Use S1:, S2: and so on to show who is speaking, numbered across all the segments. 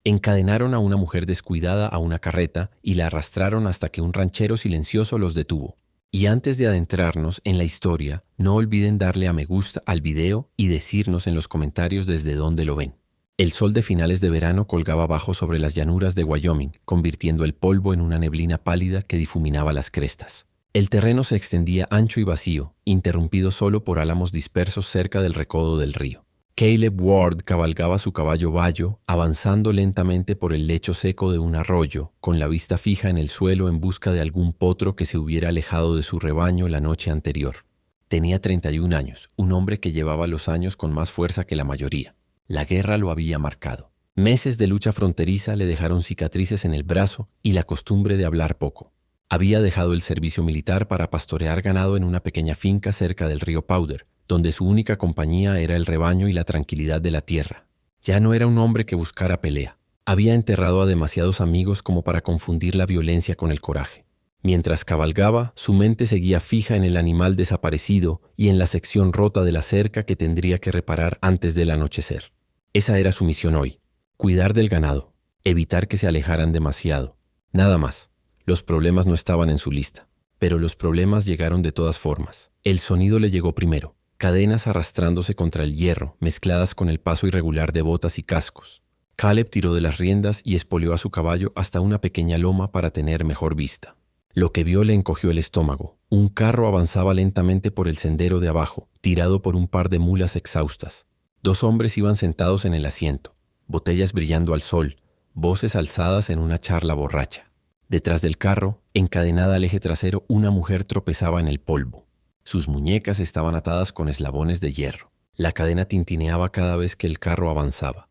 S1: Encadenaron a una mujer descuidada a una carreta y la arrastraron hasta que un ranchero silencioso los detuvo. Y antes de adentrarnos en la historia, no olviden darle a me gusta al video y decirnos en los comentarios desde dónde lo ven. El sol de finales de verano colgaba bajo sobre las llanuras de Wyoming, convirtiendo el polvo en una neblina pálida que difuminaba las crestas. El terreno se extendía ancho y vacío, interrumpido solo por álamos dispersos cerca del recodo del río. Caleb Ward cabalgaba su caballo bayo, avanzando lentamente por el lecho seco de un arroyo, con la vista fija en el suelo en busca de algún potro que se hubiera alejado de su rebaño la noche anterior. Tenía 31 años, un hombre que llevaba los años con más fuerza que la mayoría. La guerra lo había marcado. Meses de lucha fronteriza le dejaron cicatrices en el brazo y la costumbre de hablar poco. Había dejado el servicio militar para pastorear ganado en una pequeña finca cerca del río Powder, donde su única compañía era el rebaño y la tranquilidad de la tierra. Ya no era un hombre que buscara pelea. Había enterrado a demasiados amigos como para confundir la violencia con el coraje. Mientras cabalgaba, su mente seguía fija en el animal desaparecido y en la sección rota de la cerca que tendría que reparar antes del anochecer. Esa era su misión hoy: cuidar del ganado, evitar que se alejaran demasiado. Nada más. Los problemas no estaban en su lista. Pero los problemas llegaron de todas formas. El sonido le llegó primero. Cadenas arrastrándose contra el hierro, mezcladas con el paso irregular de botas y cascos. Caleb tiró de las riendas y espoleó a su caballo hasta una pequeña loma para tener mejor vista. Lo que vio le encogió el estómago. Un carro avanzaba lentamente por el sendero de abajo, tirado por un par de mulas exhaustas. 2 hombres iban sentados en el asiento, botellas brillando al sol, voces alzadas en una charla borracha. Detrás del carro, encadenada al eje trasero, una mujer tropezaba en el polvo. Sus muñecas estaban atadas con eslabones de hierro. La cadena tintineaba cada vez que el carro avanzaba.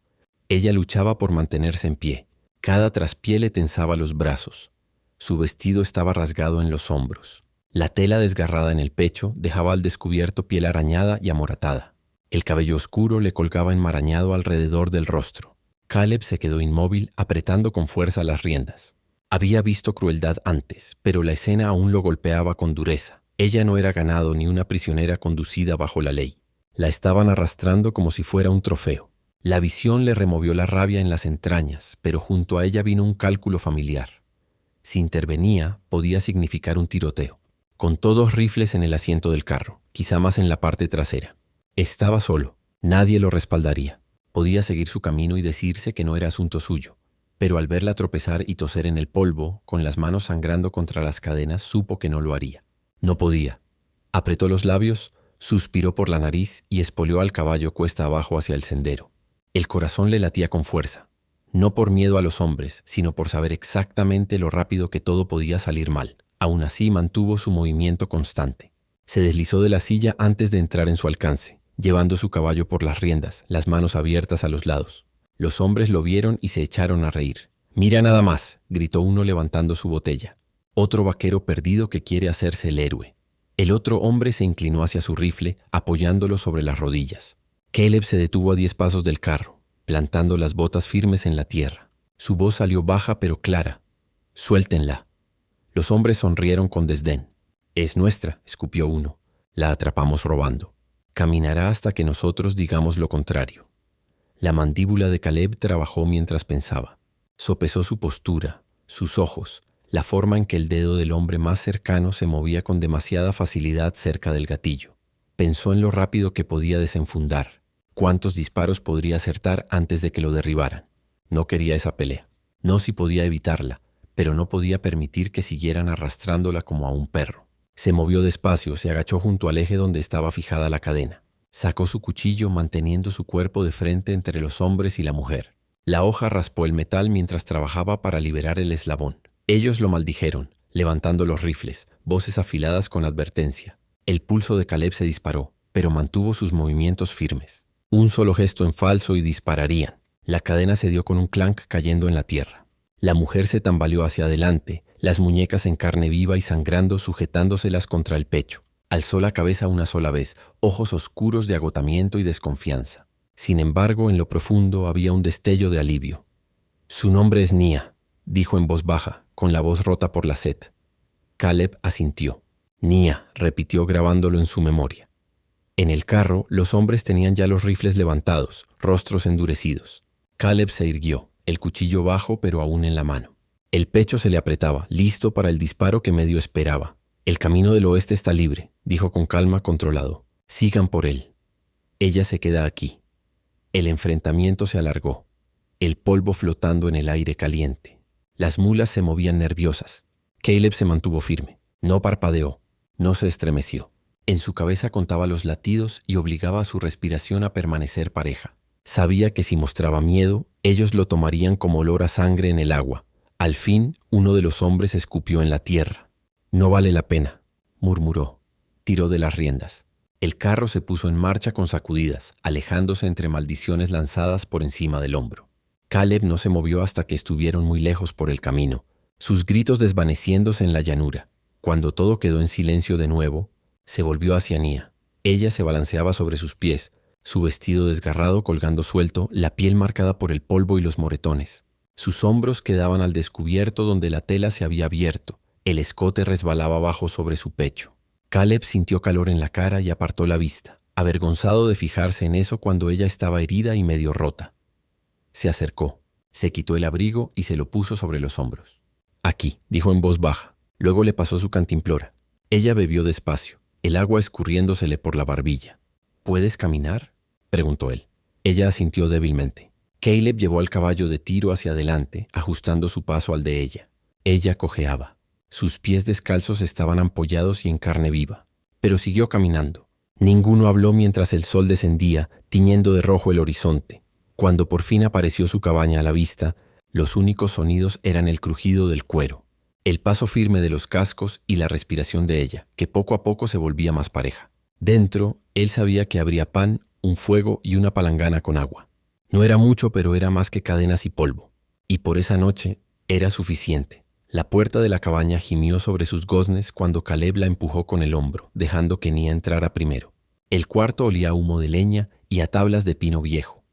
S1: Ella luchaba por mantenerse en pie. Cada traspié le tensaba los brazos. Su vestido estaba rasgado en los hombros. La tela desgarrada en el pecho dejaba al descubierto piel arañada y amoratada. El cabello oscuro le colgaba enmarañado alrededor del rostro. Caleb se quedó inmóvil, apretando con fuerza las riendas. Había visto crueldad antes, pero la escena aún lo golpeaba con dureza. Ella no era ganado ni una prisionera conducida bajo la ley. La estaban arrastrando como si fuera un trofeo. La visión le removió la rabia en las entrañas, pero junto a ella vino un cálculo familiar. Si intervenía, podía significar un tiroteo. Contó 2 rifles en el asiento del carro, quizá más en la parte trasera. Estaba solo. Nadie lo respaldaría. Podía seguir su camino y decirse que no era asunto suyo. Pero al verla tropezar y toser en el polvo, con las manos sangrando contra las cadenas, supo que no lo haría. No podía. Apretó los labios, suspiró por la nariz y espoleó al caballo cuesta abajo hacia el sendero. El corazón le latía con fuerza, no por miedo a los hombres, sino por saber exactamente lo rápido que todo podía salir mal. Aún así mantuvo su movimiento constante. Se deslizó de la silla antes de entrar en su alcance, llevando su caballo por las riendas, las manos abiertas a los lados. Los hombres lo vieron y se echaron a reír. «Mira nada más», gritó uno levantando su botella. Otro vaquero perdido que quiere hacerse el héroe. El otro hombre se inclinó hacia su rifle, apoyándolo sobre las rodillas. Caleb se detuvo a 10 pasos del carro, plantando las botas firmes en la tierra. Su voz salió baja pero clara. «Suéltenla». Los hombres sonrieron con desdén. «Es nuestra», escupió uno. «La atrapamos robando. Caminará hasta que nosotros digamos lo contrario». La mandíbula de Caleb trabajó mientras pensaba. Sopesó su postura, sus ojos, la forma en que el dedo del hombre más cercano se movía con demasiada facilidad cerca del gatillo. Pensó en lo rápido que podía desenfundar, cuántos disparos podría acertar antes de que lo derribaran. No quería esa pelea. No si podía evitarla, pero no podía permitir que siguieran arrastrándola como a un perro. Se movió despacio, se agachó junto al eje donde estaba fijada la cadena. Sacó su cuchillo manteniendo su cuerpo de frente entre los hombres y la mujer. La hoja raspó el metal mientras trabajaba para liberar el eslabón. Ellos lo maldijeron, levantando los rifles, voces afiladas con advertencia. El pulso de Caleb se disparó, pero mantuvo sus movimientos firmes. Un solo gesto en falso y dispararían. La cadena se dio con un clank cayendo en la tierra. La mujer se tambaleó hacia adelante, las muñecas en carne viva y sangrando sujetándoselas contra el pecho. Alzó la cabeza una sola vez, ojos oscuros de agotamiento y desconfianza. Sin embargo, en lo profundo había un destello de alivio. «Su nombre es Nia», dijo en voz baja, con la voz rota por la sed. Caleb asintió. «Nia», repitió grabándolo en su memoria. En el carro, los hombres tenían ya los rifles levantados, rostros endurecidos. Caleb se irguió. el cuchillo bajo pero aún en la mano. El pecho se le apretaba, listo para el disparo que medio esperaba. «El camino del oeste está libre», dijo con calma, controlado. «Sigan por él. Ella se queda aquí». El enfrentamiento se alargó, el polvo flotando en el aire caliente. Las mulas se movían nerviosas. Caleb se mantuvo firme. No parpadeó, no se estremeció. En su cabeza contaba los latidos y obligaba a su respiración a permanecer pareja. Sabía que si mostraba miedo, ellos lo tomarían como olor a sangre en el agua. Al fin, uno de los hombres escupió en la tierra. «No vale la pena», murmuró. Tiró de las riendas. El carro se puso en marcha con sacudidas, alejándose entre maldiciones lanzadas por encima del hombro. Caleb no se movió hasta que estuvieron muy lejos por el camino, sus gritos desvaneciéndose en la llanura. Cuando todo quedó en silencio de nuevo, se volvió hacia Nia. Ella se balanceaba sobre sus pies, su vestido desgarrado colgando suelto, la piel marcada por el polvo y los moretones. Sus hombros quedaban al descubierto donde la tela se había abierto, el escote resbalaba abajo sobre su pecho. Caleb sintió calor en la cara y apartó la vista, avergonzado de fijarse en eso cuando ella estaba herida y medio rota. Se acercó, se quitó el abrigo y se lo puso sobre los hombros. «Aquí», dijo en voz baja. Luego le pasó su cantimplora. Ella bebió despacio, el agua escurriéndosele por la barbilla. «¿Puedes caminar?», preguntó él. Ella asintió débilmente. Caleb llevó al caballo de tiro hacia adelante, ajustando su paso al de ella. Ella cojeaba. Sus pies descalzos estaban ampollados y en carne viva. Pero siguió caminando. Ninguno habló mientras el sol descendía, tiñendo de rojo el horizonte. Cuando por fin apareció su cabaña a la vista, los únicos sonidos eran el crujido del cuero, el paso firme de los cascos y la respiración de ella, que poco a poco se volvía más pareja. Dentro, él sabía que habría pan, un fuego y una palangana con agua. No era mucho, pero era más que cadenas y polvo. Y por esa noche era suficiente. La puerta de la cabaña gimió sobre sus goznes cuando Caleb la empujó con el hombro, dejando que Nia entrara primero. El cuarto olía a humo de leña y a tablas de pino viejo.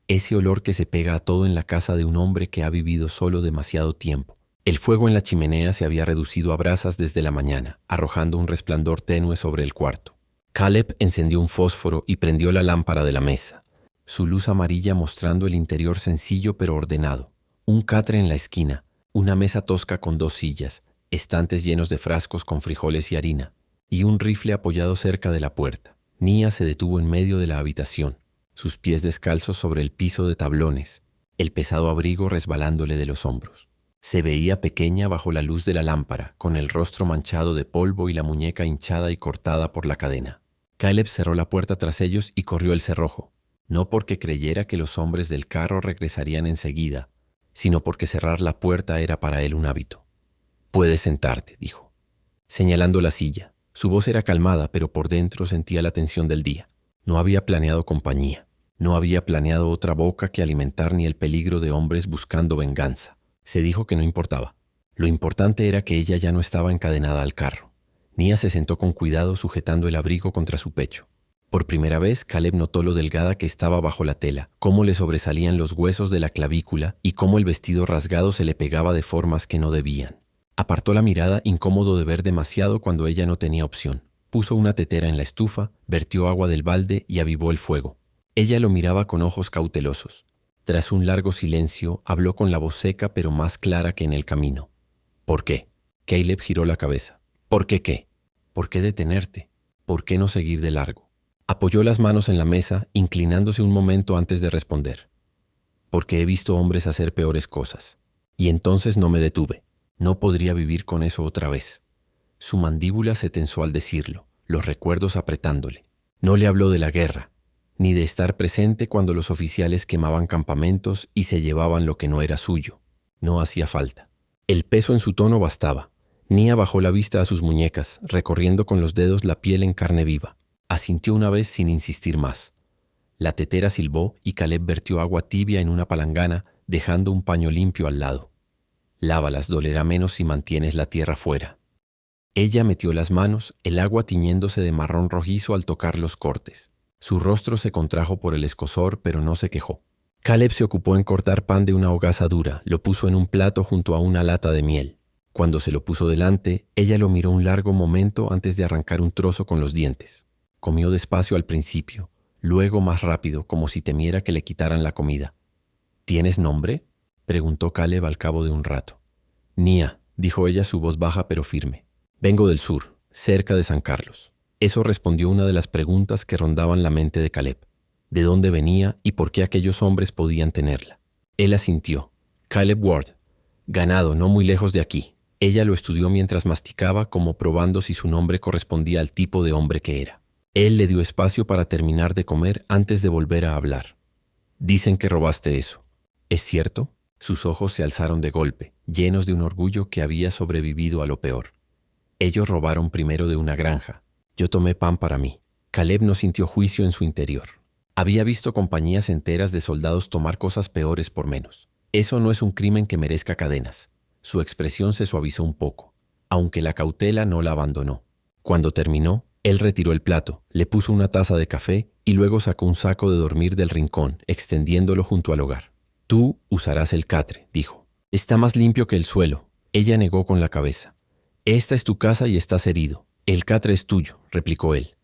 S1: Ese olor que se pega a todo en la casa de un hombre que ha vivido solo demasiado tiempo. El fuego en la chimenea se había reducido a brasas desde la mañana, arrojando un resplandor tenue sobre el cuarto. Caleb encendió un fósforo y prendió la lámpara de la mesa, su luz amarilla mostrando el interior sencillo pero ordenado. Un catre en la esquina, una mesa tosca con 2 sillas, estantes llenos de frascos con frijoles y harina, y un rifle apoyado cerca de la puerta. Nia se detuvo en medio de la habitación, sus pies descalzos sobre el piso de tablones, el pesado abrigo resbalándole de los hombros. Se veía pequeña bajo la luz de la lámpara, con el rostro manchado de polvo y la muñeca hinchada y cortada por la cadena. Caleb cerró la puerta tras ellos y corrió el cerrojo, no porque creyera que los hombres del carro regresarían enseguida, sino porque cerrar la puerta era para él un hábito. «Puedes sentarte», dijo, señalando la silla. Su voz era calmada, pero por dentro sentía la tensión del día. No había planeado compañía. No había planeado otra boca que alimentar ni el peligro de hombres buscando venganza. Se dijo que no importaba. Lo importante era que ella ya no estaba encadenada al carro. Nia se sentó con cuidado sujetando el abrigo contra su pecho. Por primera vez, Caleb notó lo delgada que estaba bajo la tela, cómo le sobresalían los huesos de la clavícula y cómo el vestido rasgado se le pegaba de formas que no debían. Apartó la mirada, incómodo de ver demasiado cuando ella no tenía opción. Puso una tetera en la estufa, vertió agua del balde y avivó el fuego. Ella lo miraba con ojos cautelosos. Tras un largo silencio, habló con la voz seca pero más clara que en el camino. «¿Por qué?». Caleb giró la cabeza. «¿Por qué qué? ¿Por qué detenerte? ¿Por qué no seguir de largo?». Apoyó las manos en la mesa, inclinándose un momento antes de responder. «Porque he visto hombres hacer peores cosas. Y entonces no me detuve. No podría vivir con eso otra vez». Su mandíbula se tensó al decirlo, los recuerdos apretándole. No le habló de la guerra, ni de estar presente cuando los oficiales quemaban campamentos y se llevaban lo que no era suyo. No hacía falta. El peso en su tono bastaba. Nia bajó la vista a sus muñecas, recorriendo con los dedos la piel en carne viva. Asintió una vez sin insistir más. La tetera silbó y Caleb vertió agua tibia en una palangana, dejando un paño limpio al lado. «Lávalas, dolerá menos si mantienes la tierra fuera». Ella metió las manos, el agua tiñéndose de marrón rojizo al tocar los cortes. Su rostro se contrajo por el escozor, pero no se quejó. Caleb se ocupó en cortar pan de una hogaza dura, lo puso en un plato junto a una lata de miel. Cuando se lo puso delante, ella lo miró un largo momento antes de arrancar un trozo con los dientes. Comió despacio al principio, luego más rápido, como si temiera que le quitaran la comida. «¿Tienes nombre?». preguntó Caleb al cabo de un rato. Nia, dijo ella, su voz baja pero firme. Vengo del sur, cerca de San Carlos. Eso respondió una de las preguntas que rondaban la mente de Caleb. ¿De dónde venía y por qué aquellos hombres podían tenerla? Él asintió. Caleb Ward. Ganado, no muy lejos de aquí. Ella lo estudió mientras masticaba, como probando si su nombre correspondía al tipo de hombre que era. Él le dio espacio para terminar de comer antes de volver a hablar. Dicen que robaste eso. ¿Es cierto? Sus ojos se alzaron de golpe, llenos de un orgullo que había sobrevivido a lo peor. Ellos robaron primero de una granja. Yo tomé pan para mí. Caleb no sintió juicio en su interior. Había visto compañías enteras de soldados tomar cosas peores por menos. Eso no es un crimen que merezca cadenas. Su expresión se suavizó un poco, aunque la cautela no la abandonó. Cuando terminó, él retiró el plato, le puso una taza de café y luego sacó un saco de dormir del rincón, extendiéndolo junto al hogar. Tú usarás el catre, dijo. Está más limpio que el suelo. Ella negó con la cabeza. Esta es tu casa y estás herido. El catre es tuyo, replicó él.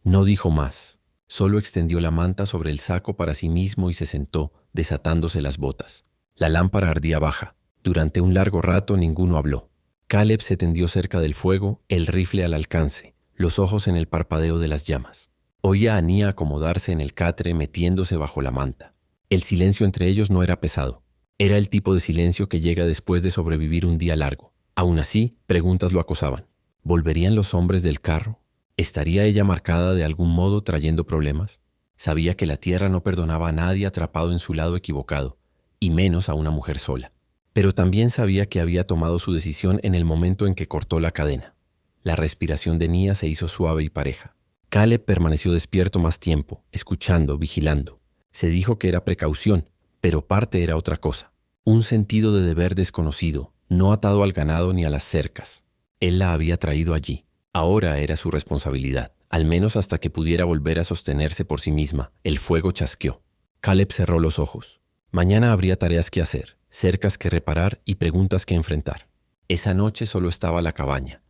S1: No dijo más. Solo extendió la manta sobre el saco para sí mismo y se sentó, desatándose las botas. La lámpara ardía baja. Durante un largo rato ninguno habló. Caleb se tendió cerca del fuego, el rifle al alcance, los ojos en el parpadeo de las llamas. Oía a Nia acomodarse en el catre metiéndose bajo la manta. El silencio entre ellos no era pesado. Era el tipo de silencio que llega después de sobrevivir un día largo. Aún así, preguntas lo acosaban. ¿Volverían los hombres del carro? ¿Estaría ella marcada de algún modo trayendo problemas? Sabía que la tierra no perdonaba a nadie atrapado en su lado equivocado, y menos a una mujer sola. Pero también sabía que había tomado su decisión en el momento en que cortó la cadena. La respiración de Nia se hizo suave y pareja. Caleb permaneció despierto más tiempo, escuchando, vigilando. Se dijo que era precaución, pero parte era otra cosa. Un sentido de deber desconocido, no atado al ganado ni a las cercas. Él la había traído allí. Ahora era su responsabilidad, al menos hasta que pudiera volver a sostenerse por sí misma. El fuego chasqueó. Caleb cerró los ojos. Mañana habría tareas que hacer, cercas que reparar y preguntas que enfrentar. Esa noche solo estaba la cabaña,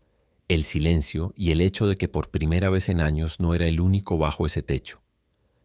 S1: el silencio y el hecho de que por primera vez en años no era el único bajo ese techo.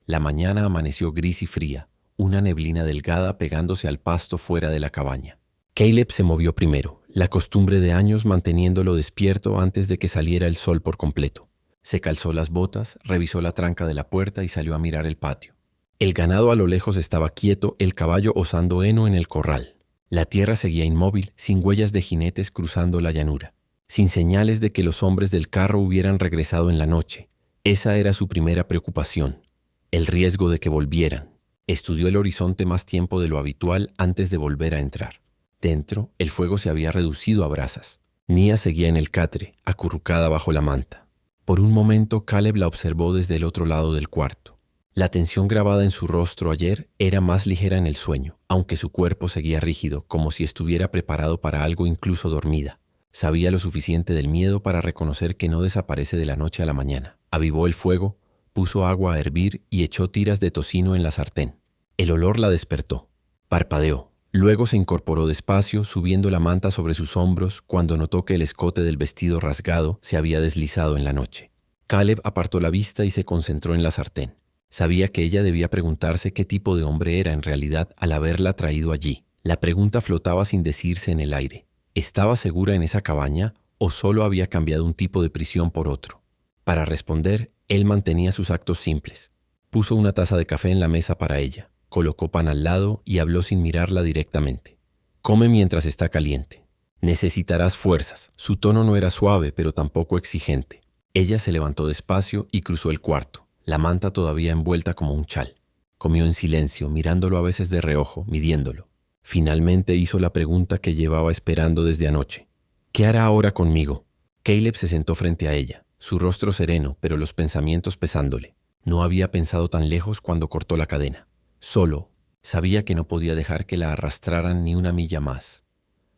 S1: La mañana amaneció gris y fría, una neblina delgada pegándose al pasto fuera de la cabaña. Caleb se movió primero, la costumbre de años manteniéndolo despierto antes de que saliera el sol por completo. Se calzó las botas, revisó la tranca de la puerta y salió a mirar el patio. El ganado a lo lejos estaba quieto, el caballo osando heno en el corral. La tierra seguía inmóvil, sin huellas de jinetes cruzando la llanura, sin señales de que los hombres del carro hubieran regresado en la noche. Esa era su primera preocupación, el riesgo de que volvieran. Estudió el horizonte más tiempo de lo habitual antes de volver a entrar. Dentro, el fuego se había reducido a brasas. Nia seguía en el catre, acurrucada bajo la manta. Por un momento, Caleb la observó desde el otro lado del cuarto. La tensión grabada en su rostro ayer era más ligera en el sueño, aunque su cuerpo seguía rígido, como si estuviera preparado para algo incluso dormida. Sabía lo suficiente del miedo para reconocer que no desaparece de la noche a la mañana. Avivó el fuego, puso agua a hervir y echó tiras de tocino en la sartén. El olor la despertó. Parpadeó. Luego se incorporó despacio, subiendo la manta sobre sus hombros cuando notó que el escote del vestido rasgado se había deslizado en la noche. Caleb apartó la vista y se concentró en la sartén. Sabía que ella debía preguntarse qué tipo de hombre era en realidad al haberla traído allí. La pregunta flotaba sin decirse en el aire. ¿Estaba segura en esa cabaña o solo había cambiado un tipo de prisión por otro? Para responder, él mantenía sus actos simples. Puso una taza de café en la mesa para ella, colocó pan al lado y habló sin mirarla directamente. Come mientras está caliente. Necesitarás fuerzas. Su tono no era suave, pero tampoco exigente. Ella se levantó despacio y cruzó el cuarto, la manta todavía envuelta como un chal. Comió en silencio, mirándolo a veces de reojo, midiéndolo. Finalmente hizo la pregunta que llevaba esperando desde anoche. ¿Qué hará ahora conmigo? Caleb se sentó frente a ella, su rostro sereno, pero los pensamientos pesándole. No había pensado tan lejos cuando cortó la cadena. Solo, sabía que no podía dejar que la arrastraran ni una milla más.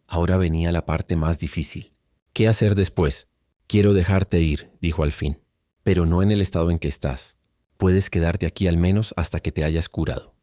S1: Ahora venía la parte más difícil. ¿Qué hacer después? Quiero dejarte ir, dijo al fin, pero no en el estado en que estás. Puedes quedarte aquí al menos hasta que te hayas curado.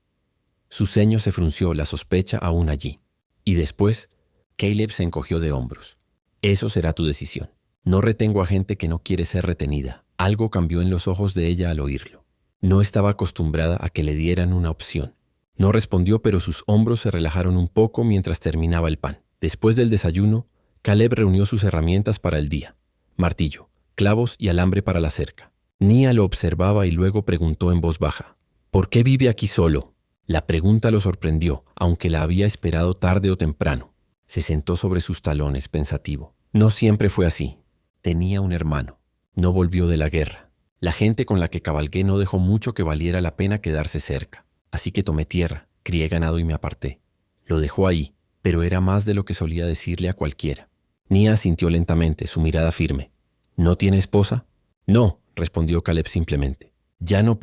S1: Su ceño se frunció, la sospecha aún allí. Y después, Caleb se encogió de hombros. Eso será tu decisión. No retengo a gente que no quiere ser retenida. Algo cambió en los ojos de ella al oírlo. No estaba acostumbrada a que le dieran una opción. No respondió, pero sus hombros se relajaron un poco mientras terminaba el pan. Después del desayuno, Caleb reunió sus herramientas para el día: martillo, clavos y alambre para la cerca. Nia lo observaba y luego preguntó en voz baja: ¿por qué vive aquí solo? La pregunta lo sorprendió, aunque la había esperado tarde o temprano. Se sentó sobre sus talones, pensativo. No siempre fue así. Tenía un hermano. No volvió de la guerra. La gente con la que cabalgué no dejó mucho que valiera la pena quedarse cerca. Así que tomé tierra, crié ganado y me aparté. Lo dejó ahí, pero era más de lo que solía decirle a cualquiera. Nia asintió lentamente, su mirada firme. ¿No tiene esposa? No, respondió Caleb simplemente. Ya no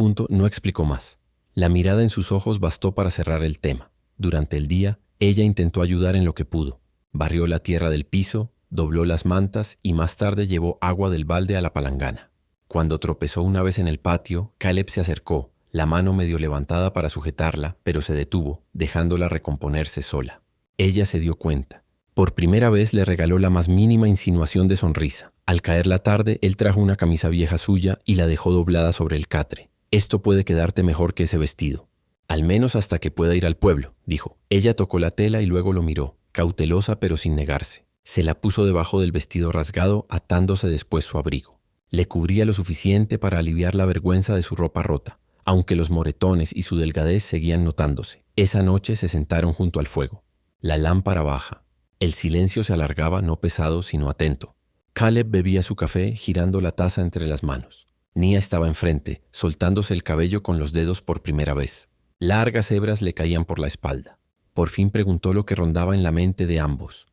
S1: explicó más. La mirada en sus ojos bastó para cerrar el tema. Durante el día, ella intentó ayudar en lo que pudo. Barrió la tierra del piso, dobló las mantas y más tarde llevó agua del balde a la palangana. Cuando tropezó una vez en el patio, Caleb se acercó, la mano medio levantada para sujetarla, pero se detuvo, dejándola recomponerse sola. Ella se dio cuenta. Por primera vez le regaló la más mínima insinuación de sonrisa. Al caer la tarde, él trajo una camisa vieja suya y la dejó doblada sobre el catre. Esto puede quedarte mejor que ese vestido. Al menos hasta que pueda ir al pueblo, dijo. Ella tocó la tela y luego lo miró, cautelosa pero sin negarse. Se la puso debajo del vestido rasgado, atándose después su abrigo. Le cubría lo suficiente para aliviar la vergüenza de su ropa rota, aunque los moretones y su delgadez seguían notándose. Esa noche se sentaron junto al fuego. La lámpara baja. El silencio se alargaba, no pesado, sino atento. Caleb bebía su café, girando la taza entre las manos. Nia estaba enfrente, soltándose el cabello con los dedos por primera vez. Largas hebras le caían por la espalda. Por fin preguntó lo que rondaba en la mente de ambos.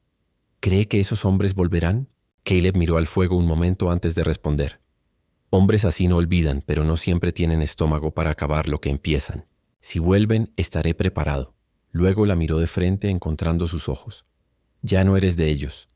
S1: ¿Cree que esos hombres volverán? Caleb miró al fuego un momento antes de responder. Hombres así no olvidan, pero no siempre tienen estómago para acabar lo que empiezan. Si vuelven, estaré preparado. Luego la miró de frente, encontrando sus ojos. Ya no eres de ellos.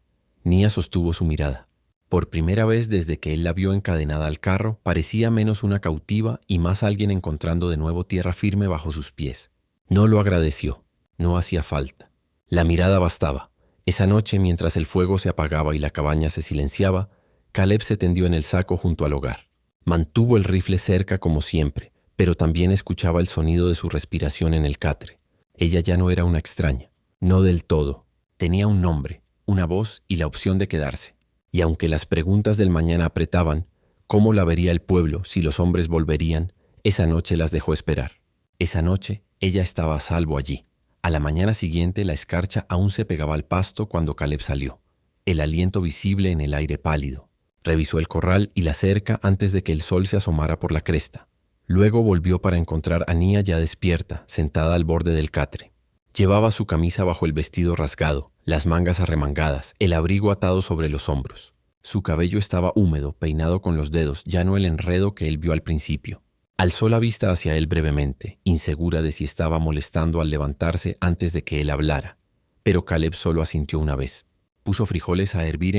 S1: Nia sostuvo su mirada. Por primera vez desde que él la vio encadenada al carro, parecía menos una cautiva y más alguien encontrando de nuevo tierra firme bajo sus pies. No lo agradeció. No hacía falta. La mirada bastaba. Esa noche, mientras el fuego se apagaba y la cabaña se silenciaba, Caleb se tendió en el saco junto al hogar. Mantuvo el rifle cerca como siempre, pero también escuchaba el sonido de su respiración en el catre. Ella ya no era una extraña. No del todo. Tenía un nombre, una voz y la opción de quedarse. Y aunque las preguntas del mañana apretaban, ¿cómo la vería el pueblo si los hombres volverían? Esa noche las dejó esperar. Esa noche ella estaba a salvo allí. A la mañana siguiente la escarcha aún se pegaba al pasto cuando Caleb salió, el aliento visible en el aire pálido. Revisó el corral y la cerca antes de que el sol se asomara por la cresta. Luego volvió para encontrar a Nia ya despierta, sentada al borde del catre. Llevaba su camisa bajo el vestido rasgado, las mangas arremangadas, el abrigo atado sobre los hombros. Su cabello estaba húmedo, peinado con los dedos, ya no el enredo que él vio al principio. Alzó la vista hacia él brevemente, insegura de si estaba molestando al levantarse antes de que él hablara. Pero Caleb solo asintió una vez. Puso frijoles a hervir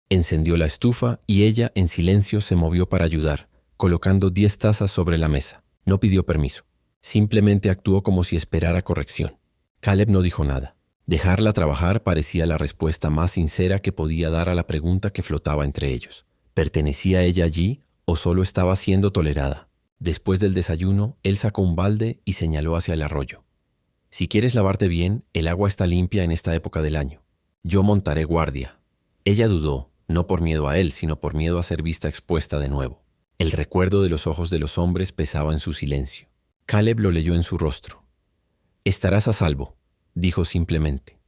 S1: Encendió la estufa y ella, en silencio, se movió para ayudar, colocando 10 tazas sobre la mesa. No pidió permiso. Simplemente actuó como si esperara corrección. Caleb no dijo nada. Dejarla trabajar parecía la respuesta más sincera que podía dar a la pregunta que flotaba entre ellos. ¿Pertenecía ella allí o solo estaba siendo tolerada? Después del desayuno, él sacó un balde y señaló hacia el arroyo. Si quieres lavarte bien, el agua está limpia en esta época del año. Yo montaré guardia. Ella dudó, no por miedo a él, sino por miedo a ser vista expuesta de nuevo. El recuerdo de los ojos de los hombres pesaba en su silencio. Caleb lo leyó en su rostro. «Estarás a salvo», dijo simplemente.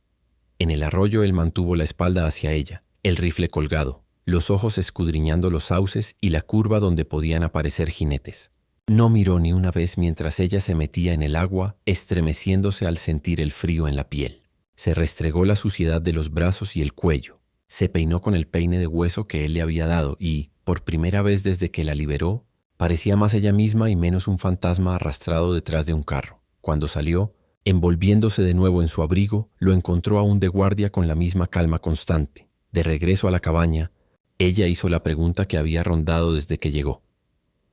S1: En el arroyo él mantuvo la espalda hacia ella, el rifle colgado, los ojos escudriñando los sauces y la curva donde podían aparecer jinetes. No miró ni una vez mientras ella se metía en el agua, estremeciéndose al sentir el frío en la piel. Se restregó la suciedad de los brazos y el cuello. Se peinó con el peine de hueso que él le había dado y, por primera vez desde que la liberó, parecía más ella misma y menos un fantasma arrastrado detrás de un carro. Cuando salió, envolviéndose de nuevo en su abrigo, lo encontró aún de guardia con la misma calma constante. De regreso a la cabaña, ella hizo la pregunta que había rondado desde que llegó.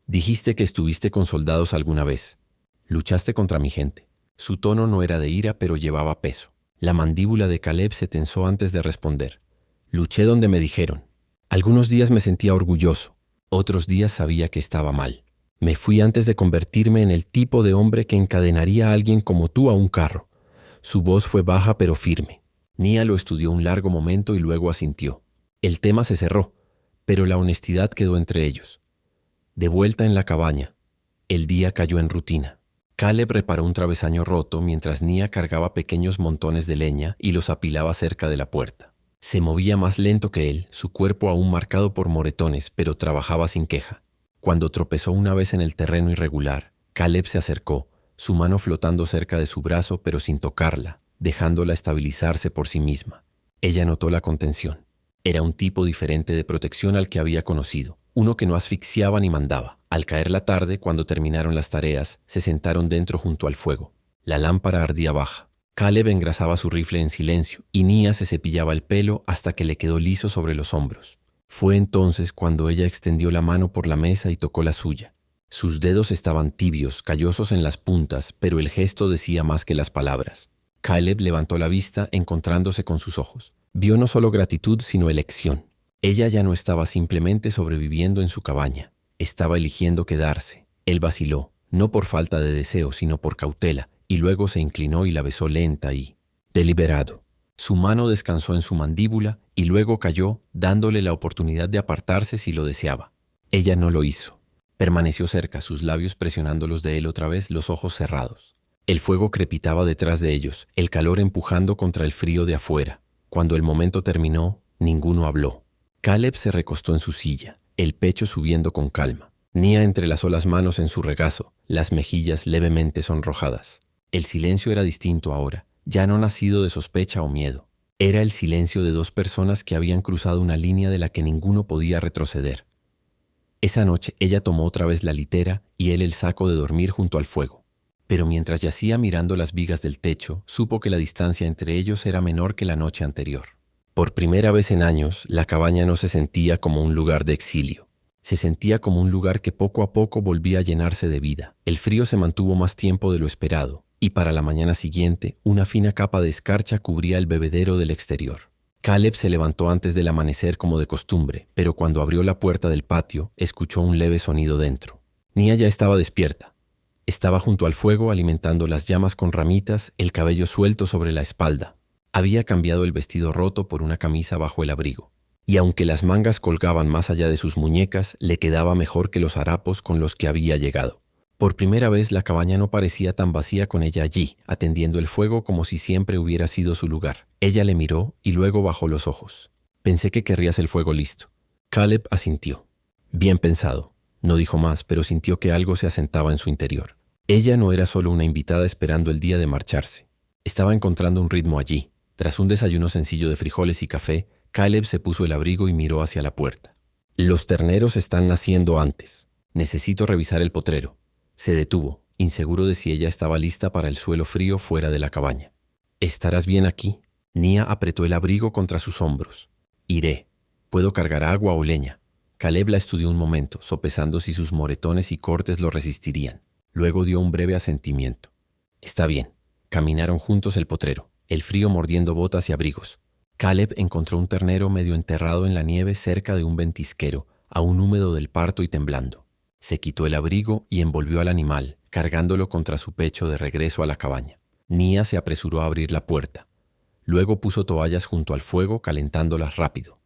S1: «Dijiste que estuviste con soldados alguna vez. Luchaste contra mi gente». Su tono no era de ira, pero llevaba peso. La mandíbula de Caleb se tensó antes de responder. «Luché donde me dijeron. Algunos días me sentía orgulloso. Otros días sabía que estaba mal. Me fui antes de convertirme en el tipo de hombre que encadenaría a alguien como tú a un carro. Su voz fue baja pero firme. Nia lo estudió un largo momento y luego asintió. El tema se cerró, pero la honestidad quedó entre ellos. De vuelta en la cabaña, el día cayó en rutina. Caleb reparó un travesaño roto mientras Nia cargaba pequeños montones de leña y los apilaba cerca de la puerta. Se movía más lento que él, su cuerpo aún marcado por moretones, pero trabajaba sin queja. Cuando tropezó una vez en el terreno irregular, Caleb se acercó, su mano flotando cerca de su brazo pero sin tocarla, dejándola estabilizarse por sí misma. Ella notó la contención. Era un tipo diferente de protección al que había conocido, uno que no asfixiaba ni mandaba. Al caer la tarde, cuando terminaron las tareas, se sentaron dentro junto al fuego. La lámpara ardía baja. Caleb engrasaba su rifle en silencio y Nia se cepillaba el pelo hasta que le quedó liso sobre los hombros. Fue entonces cuando ella extendió la mano por la mesa y tocó la suya. Sus dedos estaban tibios, callosos en las puntas, pero el gesto decía más que las palabras. Caleb levantó la vista encontrándose con sus ojos. Vio no solo gratitud, sino elección. Ella ya no estaba simplemente sobreviviendo en su cabaña. Estaba eligiendo quedarse. Él vaciló, no por falta de deseo, sino por cautela, y luego se inclinó y la besó lenta y deliberado. Su mano descansó en su mandíbula y luego cayó, dándole la oportunidad de apartarse si lo deseaba. Ella no lo hizo. Permaneció cerca, sus labios presionando los de él otra vez, los ojos cerrados. El fuego crepitaba detrás de ellos, el calor empujando contra el frío de afuera. Cuando el momento terminó, ninguno habló. Caleb se recostó en su silla, el pecho subiendo con calma. Nia entrelazó las manos en su regazo, las mejillas levemente sonrojadas. El silencio era distinto ahora, ya no nacido de sospecha o miedo. Era el silencio de dos personas que habían cruzado una línea de la que ninguno podía retroceder. Esa noche ella tomó otra vez la litera y él el saco de dormir junto al fuego. Pero mientras yacía mirando las vigas del techo, supo que la distancia entre ellos era menor que la noche anterior. Por primera vez en años, la cabaña no se sentía como un lugar de exilio. Se sentía como un lugar que poco a poco volvía a llenarse de vida. El frío se mantuvo más tiempo de lo esperado, y para la mañana siguiente, una fina capa de escarcha cubría el bebedero del exterior. Caleb se levantó antes del amanecer como de costumbre, pero cuando abrió la puerta del patio, escuchó un leve sonido dentro. Nia ya estaba despierta. Estaba junto al fuego alimentando las llamas con ramitas, el cabello suelto sobre la espalda. Había cambiado el vestido roto por una camisa bajo el abrigo. Y aunque las mangas colgaban más allá de sus muñecas, le quedaba mejor que los harapos con los que había llegado. Por primera vez la cabaña no parecía tan vacía con ella allí, atendiendo el fuego como si siempre hubiera sido su lugar. Ella le miró y luego bajó los ojos. Pensé que querrías el fuego listo. Caleb asintió. Bien pensado. No dijo más, pero sintió que algo se asentaba en su interior. Ella no era solo una invitada esperando el día de marcharse. Estaba encontrando un ritmo allí. Tras un desayuno sencillo de frijoles y café, Caleb se puso el abrigo y miró hacia la puerta. Los terneros están naciendo antes. Necesito revisar el potrero. Se detuvo, inseguro de si ella estaba lista para el suelo frío fuera de la cabaña. ¿Estarás bien aquí? Nia apretó el abrigo contra sus hombros. Iré. Puedo cargar agua o leña. Caleb la estudió un momento, sopesando si sus moretones y cortes lo resistirían. Luego dio un breve asentimiento. Está bien. Caminaron juntos el potrero, el frío mordiendo botas y abrigos. Caleb encontró un ternero medio enterrado en la nieve cerca de un ventisquero, aún húmedo del parto y temblando. Se quitó el abrigo y envolvió al animal, cargándolo contra su pecho de regreso a la cabaña. Nia se apresuró a abrir la puerta. Luego puso toallas junto al fuego, calentándolas rápido.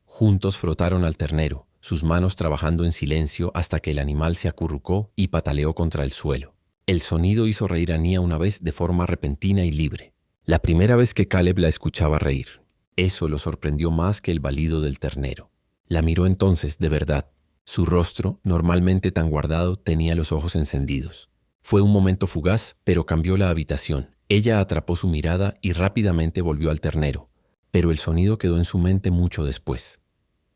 S1: Juntos frotaron al ternero, sus manos trabajando en silencio hasta que el animal se acurrucó y pataleó contra el suelo. El sonido hizo reír a Nia una vez de forma repentina y libre. La primera vez que Caleb la escuchaba reír. Eso lo sorprendió más que el balido del ternero. La miró entonces de verdad. Su rostro, normalmente tan guardado, tenía los ojos encendidos. Fue un momento fugaz, pero cambió la habitación. Ella atrapó su mirada y rápidamente volvió al ternero, pero el sonido quedó en su mente mucho después.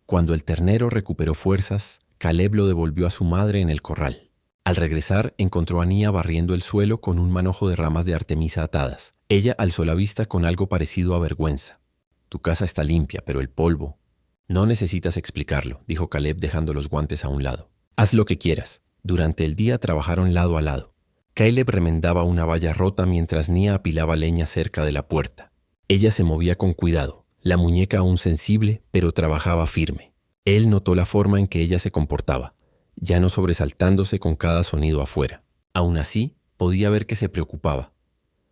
S1: Cuando el ternero recuperó fuerzas, Caleb lo devolvió a su madre en el corral. Al regresar, encontró a Nia barriendo el suelo con un manojo de ramas de artemisa atadas. Ella alzó la vista con algo parecido a vergüenza. Tu casa está limpia, pero el polvo... No necesitas explicarlo, dijo Caleb dejando los guantes a un lado. Haz lo que quieras. Durante el día trabajaron lado a lado. Caleb remendaba una valla rota mientras Nia apilaba leña cerca de la puerta. Ella se movía con cuidado, la muñeca aún sensible, pero trabajaba firme. Él notó la forma en que ella se comportaba. ya no sobresaltándose con cada sonido afuera. Aún así, podía ver que se preocupaba.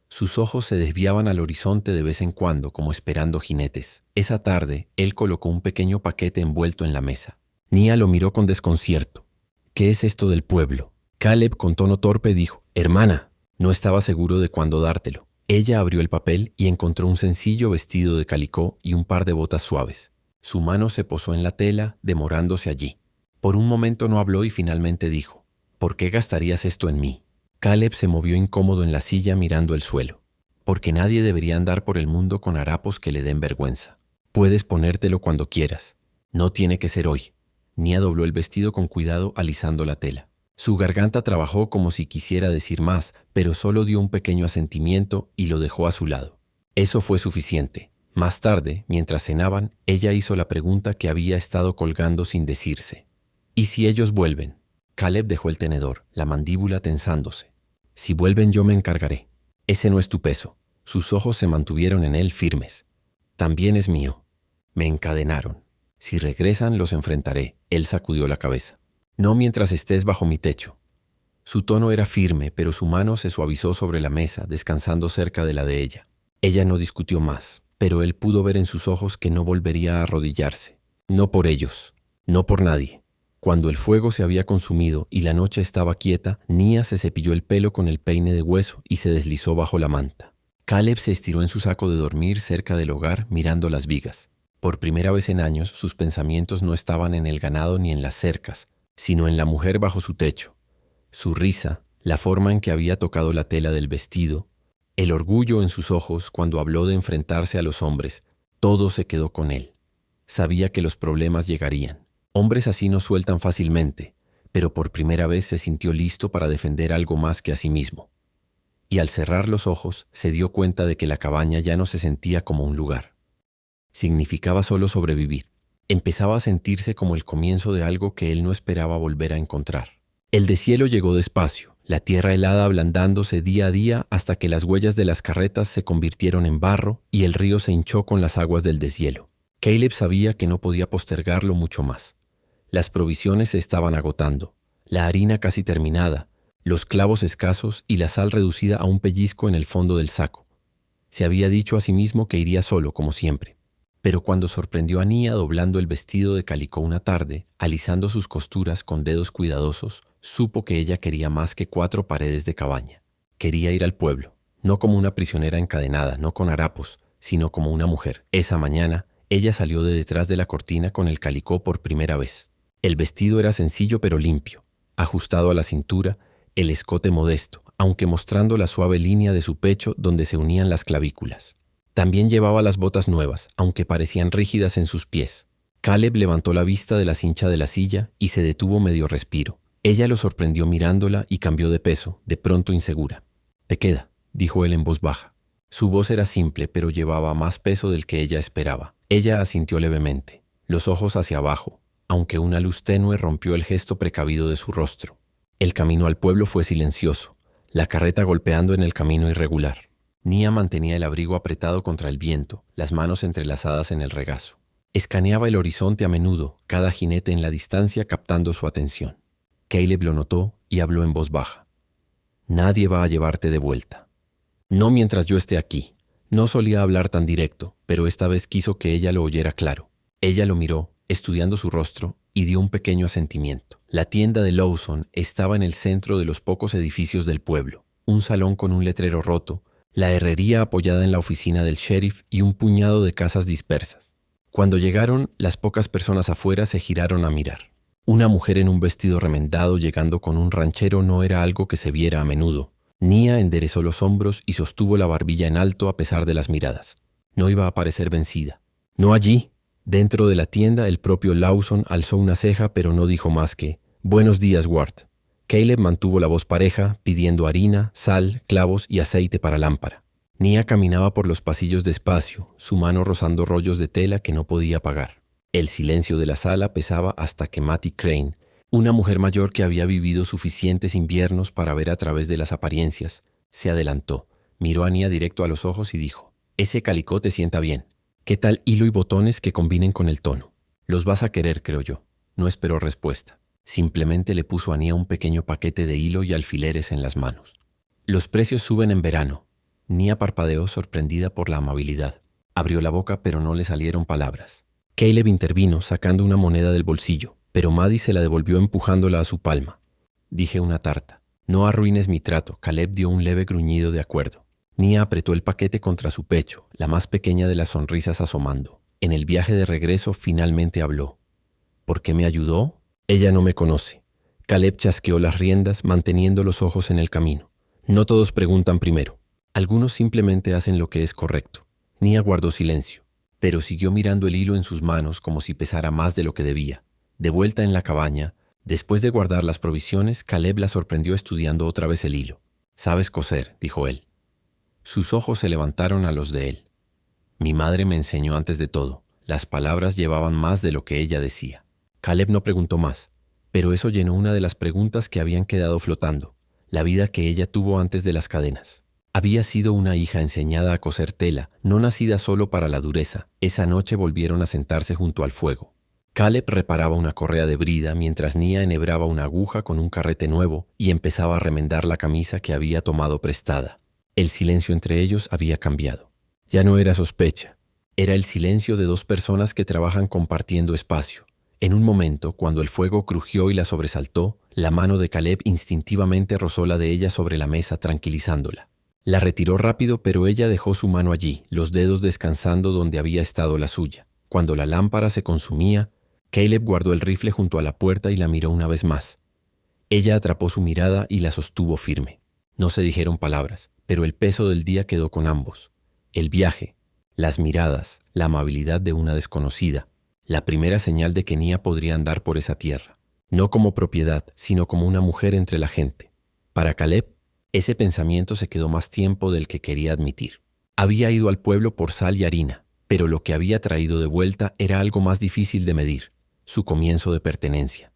S1: Sus ojos se desviaban al horizonte de vez en cuando, como esperando jinetes. Esa tarde, él colocó un pequeño paquete envuelto en la mesa. Nia lo miró con desconcierto. «¿Qué es esto del pueblo?». Caleb, con tono torpe, dijo: «Hermana». No estaba seguro de cuándo dártelo. Ella abrió el papel y encontró un sencillo vestido de calicó y un par de botas suaves. Su mano se posó en la tela, demorándose allí. Por un momento no habló y finalmente dijo: «¿Por qué gastarías esto en mí?». Caleb se movió incómodo en la silla mirando el suelo. «Porque nadie debería andar por el mundo con harapos que le den vergüenza. Puedes ponértelo cuando quieras. No tiene que ser hoy». Nia dobló el vestido con cuidado, alisando la tela. Su garganta trabajó como si quisiera decir más, pero solo dio un pequeño asentimiento y lo dejó a su lado. Eso fue suficiente. Más tarde, mientras cenaban, ella hizo la pregunta que había estado colgando sin decirse. «¿Y si ellos vuelven?». Caleb dejó el tenedor, la mandíbula tensándose. «Si vuelven yo me encargaré. Ese no es tu peso». Sus ojos se mantuvieron en él firmes. «También es mío. Me encadenaron. Si regresan los enfrentaré». Él sacudió la cabeza. «No mientras estés bajo mi techo». Su tono era firme, pero su mano se suavizó sobre la mesa, descansando cerca de la de ella. Ella no discutió más, pero él pudo ver en sus ojos que no volvería a arrodillarse. No por ellos, no por nadie. Cuando el fuego se había consumido y la noche estaba quieta, Nia se cepilló el pelo con el peine de hueso y se deslizó bajo la manta. Caleb se estiró en su saco de dormir cerca del hogar mirando las vigas. Por primera vez en años, sus pensamientos no estaban en el ganado ni en las cercas, sino en la mujer bajo su techo. Su risa, la forma en que había tocado la tela del vestido, el orgullo en sus ojos cuando habló de enfrentarse a los hombres, todo se quedó con él. Sabía que los problemas llegarían. Hombres así no sueltan fácilmente, pero por primera vez se sintió listo para defender algo más que a sí mismo. Y al cerrar los ojos, se dio cuenta de que la cabaña ya no se sentía como un lugar. Significaba solo sobrevivir. Empezaba a sentirse como el comienzo de algo que él no esperaba volver a encontrar. El deshielo llegó despacio, la tierra helada ablandándose día a día hasta que las huellas de las carretas se convirtieron en barro y el río se hinchó con las aguas del deshielo. Caleb sabía que no podía postergarlo mucho más. Las provisiones se estaban agotando, la harina casi terminada, los clavos escasos y la sal reducida a un pellizco en el fondo del saco. Se había dicho a sí mismo que iría solo, como siempre. Pero cuando sorprendió a Nia doblando el vestido de calicó una tarde, alisando sus costuras con dedos cuidadosos, supo que ella quería más que 4 paredes de cabaña. Quería ir al pueblo, no como una prisionera encadenada, no con harapos, sino como una mujer. Esa mañana, ella salió de detrás de la cortina con el calicó por primera vez. El vestido era sencillo pero limpio, ajustado a la cintura, el escote modesto, aunque mostrando la suave línea de su pecho donde se unían las clavículas. También llevaba las botas nuevas, aunque parecían rígidas en sus pies. Caleb levantó la vista de la cincha de la silla y se detuvo medio respiro. Ella lo sorprendió mirándola y cambió de peso, de pronto insegura. «Te queda», dijo él en voz baja. Su voz era simple, pero llevaba más peso del que ella esperaba. Ella asintió levemente, los ojos hacia abajo, aunque una luz tenue rompió el gesto precavido de su rostro. El camino al pueblo fue silencioso, la carreta golpeando en el camino irregular. Nia mantenía el abrigo apretado contra el viento, las manos entrelazadas en el regazo. Escaneaba el horizonte a menudo, cada jinete en la distancia captando su atención. Caleb lo notó y habló en voz baja. «Nadie va a llevarte de vuelta. No mientras yo esté aquí». No solía hablar tan directo, pero esta vez quiso que ella lo oyera claro. Ella lo miró, estudiando su rostro, y dio un pequeño asentimiento. La tienda de Lawson estaba en el centro de los pocos edificios del pueblo. Un salón con un letrero roto, la herrería apoyada en la oficina del sheriff y un puñado de casas dispersas. Cuando llegaron, las pocas personas afuera se giraron a mirar. Una mujer en un vestido remendado llegando con un ranchero no era algo que se viera a menudo. Nia enderezó los hombros y sostuvo la barbilla en alto a pesar de las miradas. No iba a parecer vencida. «No allí». Dentro de la tienda, el propio Lawson alzó una ceja, pero no dijo más que «Buenos días, Ward». Caleb mantuvo la voz pareja, pidiendo harina, sal, clavos y aceite para lámpara. Nia caminaba por los pasillos despacio, su mano rozando rollos de tela que no podía apagar. El silencio de la sala pesaba hasta que Mattie Crane, una mujer mayor que había vivido suficientes inviernos para ver a través de las apariencias, se adelantó, miró a Nia directo a los ojos y dijo: «Ese calicó te sienta bien. ¿Qué tal hilo y botones que combinen con el tono? Los vas a querer, creo yo». No esperó respuesta. Simplemente le puso a Nia un pequeño paquete de hilo y alfileres en las manos. Los precios suben en verano. Nia parpadeó sorprendida por la amabilidad. Abrió la boca pero no le salieron palabras. Caleb intervino sacando una moneda del bolsillo, pero Maddie se la devolvió empujándola a su palma. Dije una tarta. No arruines mi trato. Caleb dio un leve gruñido de acuerdo. Nia apretó el paquete contra su pecho, la más pequeña de las sonrisas asomando. En el viaje de regreso finalmente habló. ¿Por qué me ayudó? Ella no me conoce. Caleb chasqueó las riendas, manteniendo los ojos en el camino. No todos preguntan primero. Algunos simplemente hacen lo que es correcto. Nia guardó silencio, pero siguió mirando el hilo en sus manos como si pesara más de lo que debía. De vuelta en la cabaña, después de guardar las provisiones, Caleb la sorprendió estudiando otra vez el hilo. «Sabes coser», dijo él. Sus ojos se levantaron a los de él. «Mi madre me enseñó antes de todo». Las palabras llevaban más de lo que ella decía. Caleb no preguntó más, pero eso llenó una de las preguntas que habían quedado flotando. La vida que ella tuvo antes de las cadenas. Había sido una hija enseñada a coser tela, no nacida solo para la dureza. Esa noche volvieron a sentarse junto al fuego. Caleb reparaba una correa de brida mientras Nia enhebraba una aguja con un carrete nuevo y empezaba a remendar la camisa que había tomado prestada. El silencio entre ellos había cambiado. Ya no era sospecha. Era el silencio de dos personas que trabajan compartiendo espacio. En un momento, cuando el fuego crujió y la sobresaltó, la mano de Caleb instintivamente rozó la de ella sobre la mesa, tranquilizándola. La retiró rápido, pero ella dejó su mano allí, los dedos descansando donde había estado la suya. Cuando la lámpara se consumía, Caleb guardó el rifle junto a la puerta y la miró una vez más. Ella atrapó su mirada y la sostuvo firme. No se dijeron palabras, pero el peso del día quedó con ambos. El viaje, las miradas, la amabilidad de una desconocida, la primera señal de que Nia podría andar por esa tierra. No como propiedad, sino como una mujer entre la gente. Para Caleb, ese pensamiento se quedó más tiempo del que quería admitir. Había ido al pueblo por sal y harina, pero lo que había traído de vuelta era algo más difícil de medir, su comienzo de pertenencia.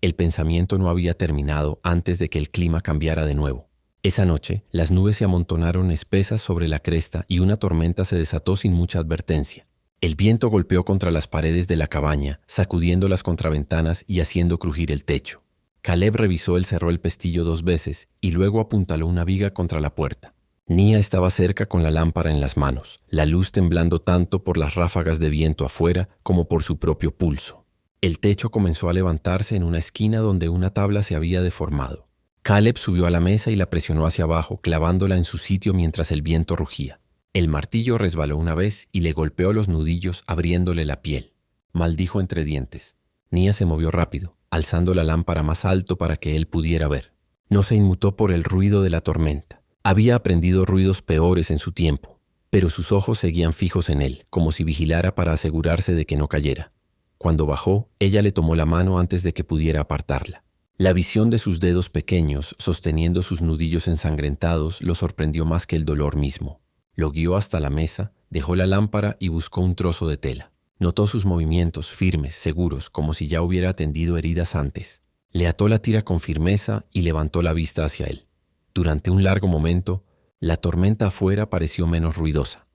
S1: El pensamiento no había terminado antes de que el clima cambiara de nuevo. Esa noche, las nubes se amontonaron espesas sobre la cresta y una tormenta se desató sin mucha advertencia. El viento golpeó contra las paredes de la cabaña, sacudiendo las contraventanas y haciendo crujir el techo. Caleb revisó y cerró el pestillo 2 veces y luego apuntaló una viga contra la puerta. Nia estaba cerca con la lámpara en las manos, la luz temblando tanto por las ráfagas de viento afuera como por su propio pulso. El techo comenzó a levantarse en una esquina donde una tabla se había deformado. Caleb subió a la mesa y la presionó hacia abajo, clavándola en su sitio mientras el viento rugía. El martillo resbaló una vez y le golpeó los nudillos, abriéndole la piel. Maldijo entre dientes. Nia se movió rápido, alzando la lámpara más alto para que él pudiera ver. No se inmutó por el ruido de la tormenta. Había aprendido ruidos peores en su tiempo, pero sus ojos seguían fijos en él, como si vigilara para asegurarse de que no cayera. Cuando bajó, ella le tomó la mano antes de que pudiera apartarla. La visión de sus dedos pequeños, sosteniendo sus nudillos ensangrentados, lo sorprendió más que el dolor mismo. Lo guió hasta la mesa, dejó la lámpara y buscó un trozo de tela. Notó sus movimientos firmes, seguros, como si ya hubiera atendido heridas antes. Le ató la tira con firmeza y levantó la vista hacia él. Durante un largo momento, la tormenta afuera pareció menos ruidosa.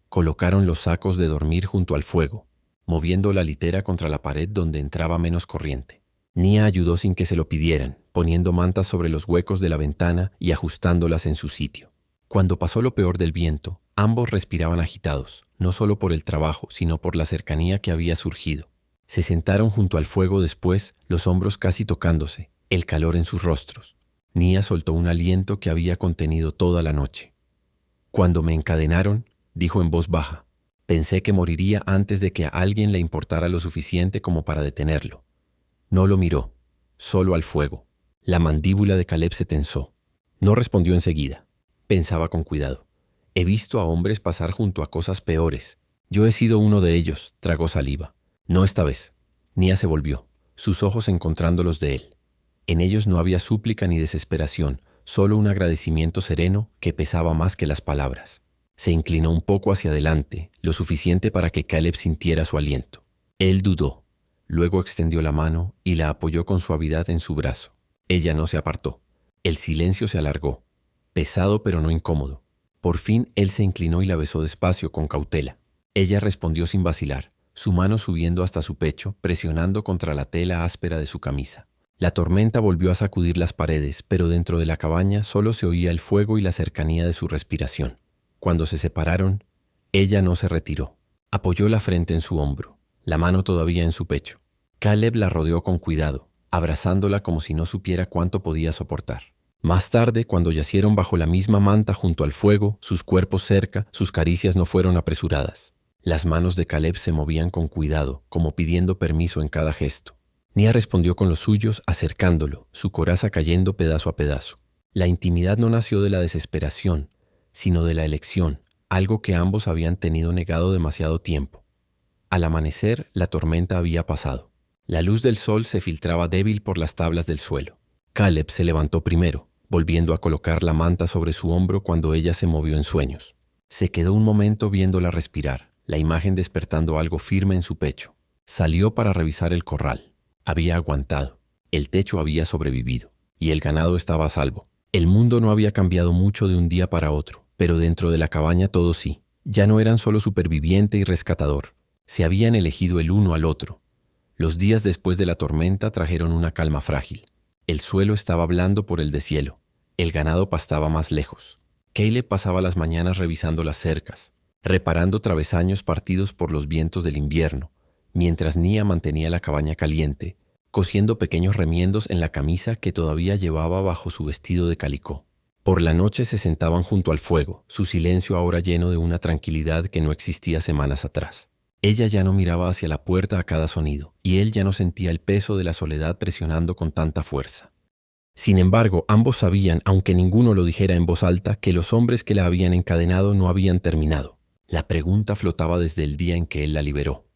S1: Colocaron los sacos de dormir junto al fuego, moviendo la litera contra la pared donde entraba menos corriente. Nia ayudó sin que se lo pidieran, poniendo mantas sobre los huecos de la ventana y ajustándolas en su sitio. Cuando pasó lo peor del viento, ambos respiraban agitados, no solo por el trabajo, sino por la cercanía que había surgido. Se sentaron junto al fuego después, los hombros casi tocándose, el calor en sus rostros. Nia soltó un aliento que había contenido toda la noche. Cuando me encadenaron, dijo en voz baja, pensé que moriría antes de que a alguien le importara lo suficiente como para detenerlo. No lo miró, solo al fuego. La mandíbula de Caleb se tensó. No respondió enseguida. Pensaba con cuidado. He visto a hombres pasar junto a cosas peores. Yo he sido uno de ellos, tragó saliva. No esta vez. Nia se volvió, sus ojos encontrando los de él. En ellos no había súplica ni desesperación, solo un agradecimiento sereno que pesaba más que las palabras. Se inclinó un poco hacia adelante, lo suficiente para que Caleb sintiera su aliento. Él dudó. Luego extendió la mano y la apoyó con suavidad en su brazo. Ella no se apartó. El silencio se alargó, pesado pero no incómodo. Por fin él se inclinó y la besó despacio, con cautela. Ella respondió sin vacilar, su mano subiendo hasta su pecho, presionando contra la tela áspera de su camisa. La tormenta volvió a sacudir las paredes, pero dentro de la cabaña solo se oía el fuego y la cercanía de su respiración. Cuando se separaron, ella no se retiró. Apoyó la frente en su hombro, la mano todavía en su pecho. Caleb la rodeó con cuidado, abrazándola como si no supiera cuánto podía soportar. Más tarde, cuando yacieron bajo la misma manta junto al fuego, sus cuerpos cerca, sus caricias no fueron apresuradas. Las manos de Caleb se movían con cuidado, como pidiendo permiso en cada gesto. Nia respondió con los suyos, acercándolo, su coraza cayendo pedazo a pedazo. La intimidad no nació de la desesperación, sino de la elección, algo que ambos habían tenido negado demasiado tiempo. Al amanecer, la tormenta había pasado. La luz del sol se filtraba débil por las tablas del suelo. Caleb se levantó primero, volviendo a colocar la manta sobre su hombro cuando ella se movió en sueños. Se quedó un momento viéndola respirar, la imagen despertando algo firme en su pecho. Salió para revisar el corral. Había aguantado, el techo había sobrevivido, y el ganado estaba a salvo. El mundo no había cambiado mucho de un día para otro, pero dentro de la cabaña todo sí. Ya no eran solo superviviente y rescatador, se habían elegido el uno al otro. Los días después de la tormenta trajeron una calma frágil. El suelo estaba blando por el deshielo, el ganado pastaba más lejos. Caleb pasaba las mañanas revisando las cercas, reparando travesaños partidos por los vientos del invierno, mientras Nia mantenía la cabaña caliente, cosiendo pequeños remiendos en la camisa que todavía llevaba bajo su vestido de calicó. Por la noche se sentaban junto al fuego, su silencio ahora lleno de una tranquilidad que no existía semanas atrás. Ella ya no miraba hacia la puerta a cada sonido, y él ya no sentía el peso de la soledad presionando con tanta fuerza. Sin embargo, ambos sabían, aunque ninguno lo dijera en voz alta, que los hombres que la habían encadenado no habían terminado. La pregunta flotaba desde el día en que él la liberó.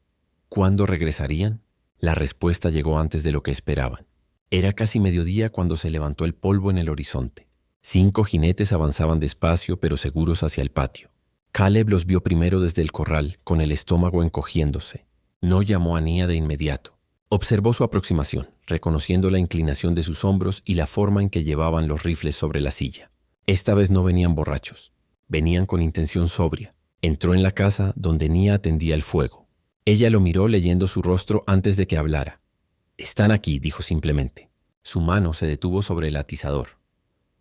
S1: ¿Cuándo regresarían? La respuesta llegó antes de lo que esperaban. Era casi mediodía cuando se levantó el polvo en el horizonte. 5 jinetes avanzaban despacio pero seguros hacia el patio. Caleb los vio primero desde el corral, con el estómago encogiéndose. No llamó a Nia de inmediato. Observó su aproximación, reconociendo la inclinación de sus hombros y la forma en que llevaban los rifles sobre la silla. Esta vez no venían borrachos. Venían con intención sobria. Entró en la casa donde Nia atendía el fuego. Ella lo miró leyendo su rostro antes de que hablara. «Están aquí», dijo simplemente. Su mano se detuvo sobre el atizador.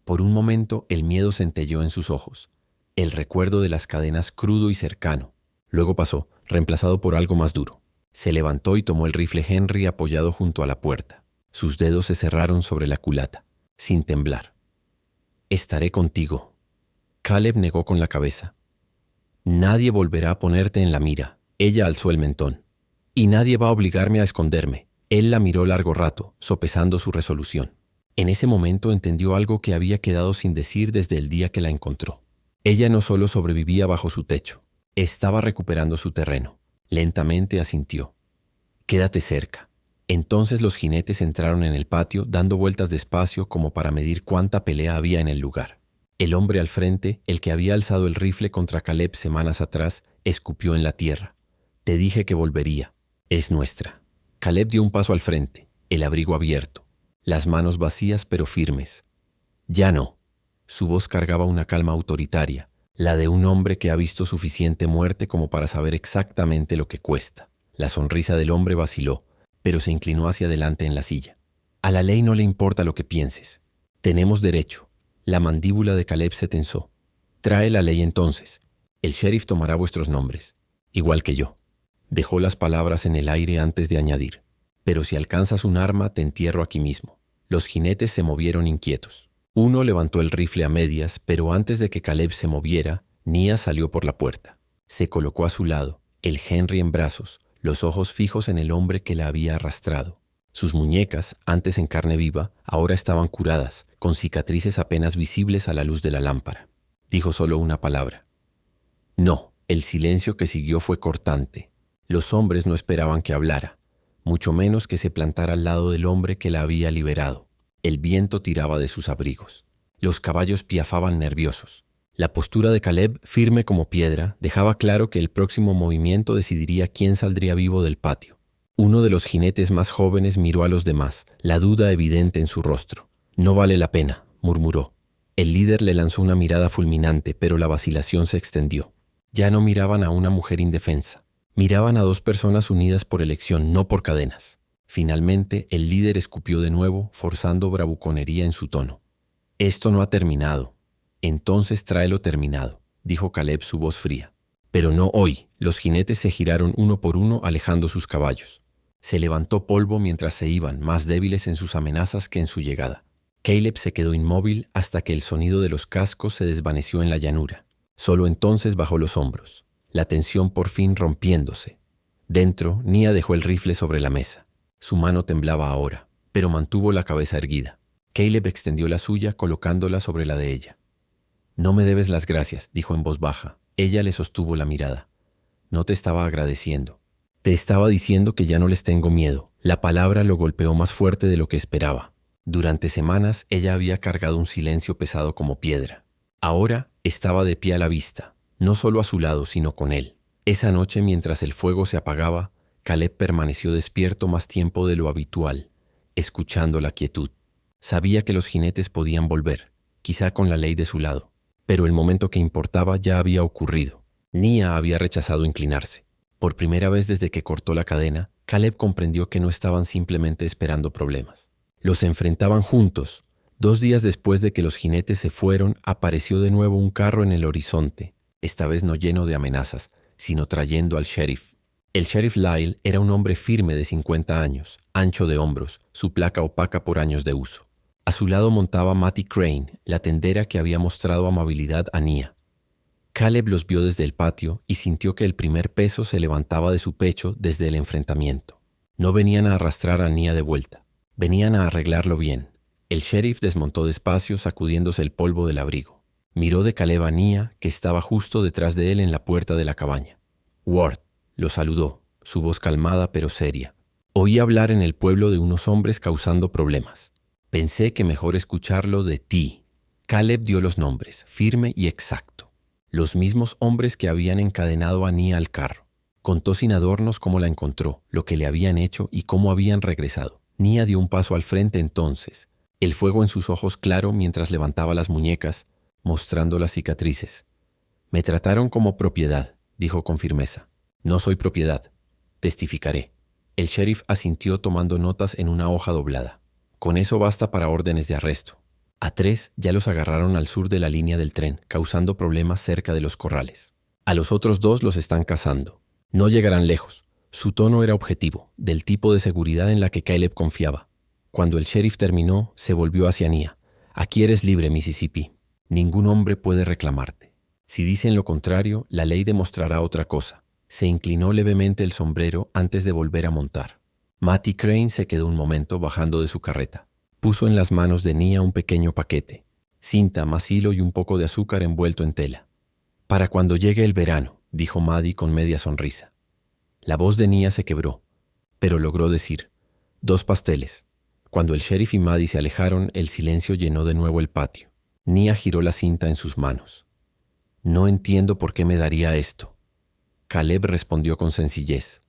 S1: Por un momento el miedo centelleó en sus ojos, el recuerdo de las cadenas crudo y cercano. Luego pasó, reemplazado por algo más duro. Se levantó y tomó el rifle Henry apoyado junto a la puerta. Sus dedos se cerraron sobre la culata, sin temblar. «Estaré contigo». Caleb negó con la cabeza. «Nadie volverá a ponerte en la mira». Ella alzó el mentón. «Y nadie va a obligarme a esconderme». Él la miró largo rato, sopesando su resolución. En ese momento entendió algo que había quedado sin decir desde el día que la encontró. Ella no solo sobrevivía bajo su techo, estaba recuperando su terreno. Lentamente asintió. «Quédate cerca». Entonces los jinetes entraron en el patio, dando vueltas despacio como para medir cuánta pelea había en el lugar. El hombre al frente, el que había alzado el rifle contra Caleb semanas atrás, escupió en la tierra. «Te dije que volvería. Es nuestra». Caleb dio un paso al frente, el abrigo abierto, las manos vacías pero firmes. «Ya no». Su voz cargaba una calma autoritaria, la de un hombre que ha visto suficiente muerte como para saber exactamente lo que cuesta. La sonrisa del hombre vaciló, pero se inclinó hacia adelante en la silla. «A la ley no le importa lo que pienses. Tenemos derecho». La mandíbula de Caleb se tensó. «Trae la ley entonces. El sheriff tomará vuestros nombres, igual que yo». Dejó las palabras en el aire antes de añadir. «Pero si alcanzas un arma, te entierro aquí mismo». Los jinetes se movieron inquietos. Uno levantó el rifle a medias, pero antes de que Caleb se moviera, Nia salió por la puerta. Se colocó a su lado, el Henry en brazos, los ojos fijos en el hombre que la había arrastrado. Sus muñecas, antes en carne viva, ahora estaban curadas, con cicatrices apenas visibles a la luz de la lámpara. Dijo solo una palabra. «No». El silencio que siguió fue cortante. Los hombres no esperaban que hablara, mucho menos que se plantara al lado del hombre que la había liberado. El viento tiraba de sus abrigos. Los caballos piafaban nerviosos. La postura de Caleb, firme como piedra, dejaba claro que el próximo movimiento decidiría quién saldría vivo del patio. Uno de los jinetes más jóvenes miró a los demás, la duda evidente en su rostro. «No vale la pena», murmuró. El líder le lanzó una mirada fulminante, pero la vacilación se extendió. Ya no miraban a una mujer indefensa. Miraban a 2 personas unidas por elección, no por cadenas. Finalmente, el líder escupió de nuevo, forzando bravuconería en su tono. «Esto no ha terminado». «Entonces tráelo terminado», dijo Caleb, su voz fría. Pero no hoy. Los jinetes se giraron uno por uno, alejando sus caballos. Se levantó polvo mientras se iban, más débiles en sus amenazas que en su llegada. Caleb se quedó inmóvil hasta que el sonido de los cascos se desvaneció en la llanura. Solo entonces bajó los hombros, la tensión por fin rompiéndose. Dentro, Nia dejó el rifle sobre la mesa. Su mano temblaba ahora, pero mantuvo la cabeza erguida. Caleb extendió la suya, colocándola sobre la de ella. «No me debes las gracias», dijo en voz baja. Ella le sostuvo la mirada. «No te estaba agradeciendo. Te estaba diciendo que ya no les tengo miedo». La palabra lo golpeó más fuerte de lo que esperaba. Durante semanas ella había cargado un silencio pesado como piedra. Ahora estaba de pie a la vista, no solo a su lado, sino con él. Esa noche, mientras el fuego se apagaba, Caleb permaneció despierto más tiempo de lo habitual, escuchando la quietud. Sabía que los jinetes podían volver, quizá con la ley de su lado, pero el momento que importaba ya había ocurrido. Nia había rechazado inclinarse. Por primera vez desde que cortó la cadena, Caleb comprendió que no estaban simplemente esperando problemas. Los enfrentaban juntos. 2 días después de que los jinetes se fueron, apareció de nuevo un carro en el horizonte, esta vez no lleno de amenazas, sino trayendo al sheriff. El sheriff Lyle era un hombre firme de 50 años, ancho de hombros, su placa opaca por años de uso. A su lado montaba Mattie Crane, la tendera que había mostrado amabilidad a Nia. Caleb los vio desde el patio y sintió que el primer peso se levantaba de su pecho desde el enfrentamiento. No venían a arrastrar a Nia de vuelta, venían a arreglarlo bien. El sheriff desmontó despacio, sacudiéndose el polvo del abrigo. Miró de Caleb a Nia, que estaba justo detrás de él en la puerta de la cabaña. «Ward», lo saludó, su voz calmada pero seria. «Oí hablar en el pueblo de unos hombres causando problemas. Pensé que mejor escucharlo de ti». Caleb dio los nombres, firme y exacto. Los mismos hombres que habían encadenado a Nia al carro. Contó sin adornos cómo la encontró, lo que le habían hecho y cómo habían regresado. Nia dio un paso al frente entonces, el fuego en sus ojos claro mientras levantaba las muñecas, mostrando las cicatrices. «Me trataron como propiedad», dijo con firmeza. «No soy propiedad. Testificaré». El sheriff asintió tomando notas en una hoja doblada. «Con eso basta para órdenes de arresto». A 3 ya los agarraron al sur de la línea del tren, causando problemas cerca de los corrales. A los otros 2 los están cazando. No llegarán lejos. Su tono era objetivo, del tipo de seguridad en la que Caleb confiaba. Cuando el sheriff terminó, se volvió hacia Nia. «Aquí eres libre, Mississippi. Ningún hombre puede reclamarte. Si dicen lo contrario, la ley demostrará otra cosa». Se inclinó levemente el sombrero antes de volver a montar. Mattie Crane se quedó un momento bajando de su carreta. Puso en las manos de Nia un pequeño paquete, cinta, más hilo y un poco de azúcar envuelto en tela. «Para cuando llegue el verano», dijo Maddie con media sonrisa. La voz de Nia se quebró, pero logró decir, «2 pasteles». Cuando el sheriff y Maddie se alejaron, el silencio llenó de nuevo el patio. Nia giró la cinta en sus manos. «No entiendo por qué me daría esto». Caleb respondió con sencillez.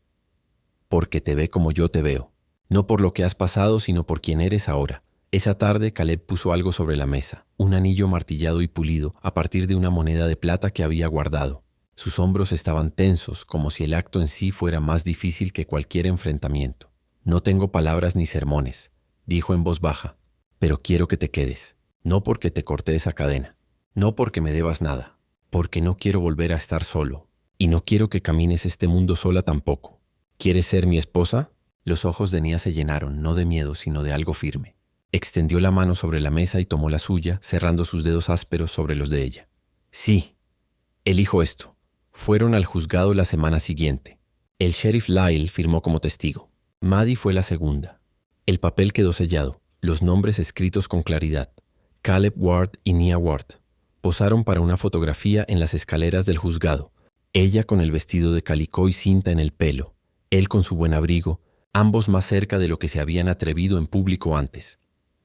S1: «Porque te ve como yo te veo. No por lo que has pasado, sino por quien eres ahora». Esa tarde, Caleb puso algo sobre la mesa, un anillo martillado y pulido a partir de una moneda de plata que había guardado. Sus hombros estaban tensos, como si el acto en sí fuera más difícil que cualquier enfrentamiento. «No tengo palabras ni sermones», dijo en voz baja, «pero quiero que te quedes. No porque te corté esa cadena, no porque me debas nada, porque no quiero volver a estar solo, y no quiero que camines este mundo sola tampoco. ¿Quieres ser mi esposa?». Los ojos de Nia se llenaron, no de miedo, sino de algo firme. Extendió la mano sobre la mesa y tomó la suya, cerrando sus dedos ásperos sobre los de ella. «Sí, elijo esto». Fueron al juzgado la semana siguiente. El sheriff Lyle firmó como testigo. Maddie fue la segunda. El papel quedó sellado, los nombres escritos con claridad. Caleb Ward y Nia Ward. Posaron para una fotografía en las escaleras del juzgado. Ella con el vestido de calicó y cinta en el pelo. Él con su buen abrigo, ambos más cerca de lo que se habían atrevido en público antes.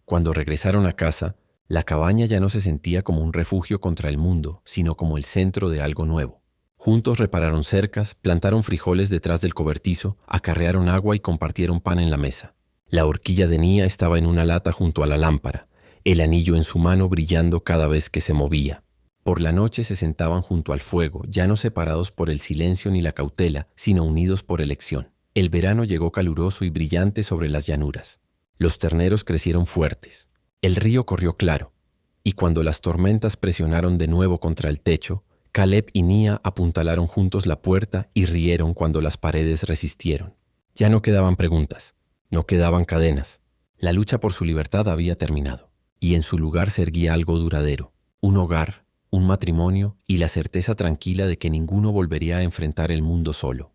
S1: Cuando regresaron a casa, la cabaña ya no se sentía como un refugio contra el mundo, sino como el centro de algo nuevo. Juntos repararon cercas, plantaron frijoles detrás del cobertizo, acarrearon agua y compartieron pan en la mesa. La horquilla de Nia estaba en una lata junto a la lámpara, el anillo en su mano brillando cada vez que se movía. Por la noche se sentaban junto al fuego, ya no separados por el silencio ni la cautela, sino unidos por elección. El verano llegó caluroso y brillante sobre las llanuras. Los terneros crecieron fuertes. El río corrió claro. Y cuando las tormentas presionaron de nuevo contra el techo, Caleb y Nia apuntalaron juntos la puerta y rieron cuando las paredes resistieron. Ya no quedaban preguntas, no quedaban cadenas. La lucha por su libertad había terminado, y en su lugar se erguía algo duradero, un hogar, un matrimonio y la certeza tranquila de que ninguno volvería a enfrentar el mundo solo.